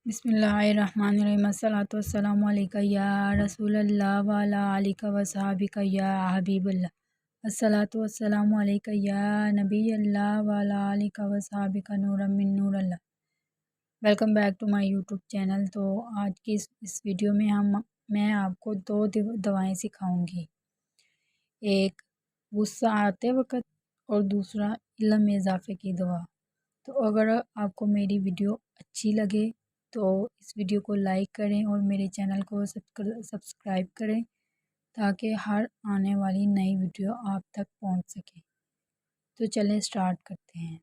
بسم اللہ الرحمن الرحیم الصلاۃ والسلام علیکہ یا رسول اللہ وعلی آلک و صحابک یا حبیب اللہ الصلاۃ والسلام علیکہ یا نبی اللہ وعلی آلک و صحابک نور من نور اللہ۔ Welcome back to my YouTube channel. تو آج کی اس ویڈیو میں میں آپ کو دو دوائیں سکھاؤں گی، ایک غصہ آتے وقت اور دوسرا علم میں اضافے کی دعا۔ تو اگر آپ کو میری ویڈیو اچھی لگے تو اس ویڈیو کو لائک کریں اور میرے چینل کو سبسکرائب کریں تاکہ ہر آنے والی نئی ویڈیو آپ تک پہنچ سکے۔ تو چلیں سٹارٹ کرتے ہیں۔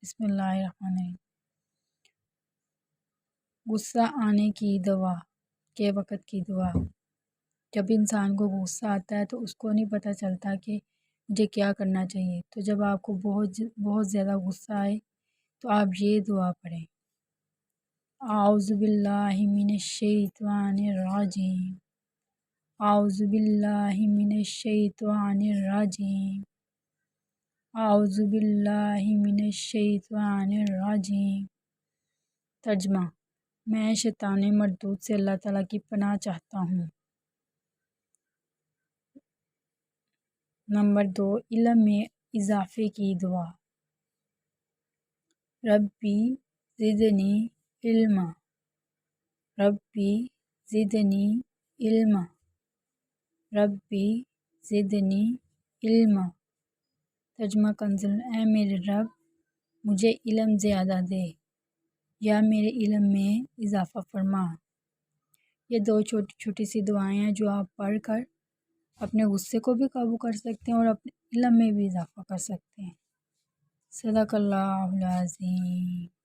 بسم اللہ الرحمن الرحیم۔ غصہ آنے کی دوا کے وقت کی دعا۔ جب انسان کو غصہ آتا ہے تو اس کو نہیں پتہ چلتا کہ مجھے کیا کرنا چاہیے۔ تو جب آپ کو بہت زیادہ غصہ آئے تو آپ یہ دعا پڑھیں، اعوذ باللہ من الشیطان الرجیم، اعوذ باللہ من الشیطان الرجیم، اعوذ باللہ من الشیطان الرجیم۔ ترجمہ: میں شیطان مردود سے اللہ تعالیٰ کی پناہ چاہتا ہوں۔ نمبر 2، علم میں اضافے کی دعا۔ ربی زدنی علما، ربی زدنی علما، ربی زدنی علما۔ ترجمہ کنزل: اے میرے رب مجھے علم زیادہ دے یا میرے علم میں اضافہ فرما۔ یہ دو چھوٹی چھوٹی سی دعائیں ہیں جو آپ پڑھ کر اپنے غصے کو بھی قابو کر سکتے ہیں اور اپنے علم میں بھی اضافہ کر سکتے ہیں۔ صدق اللہ العظیم۔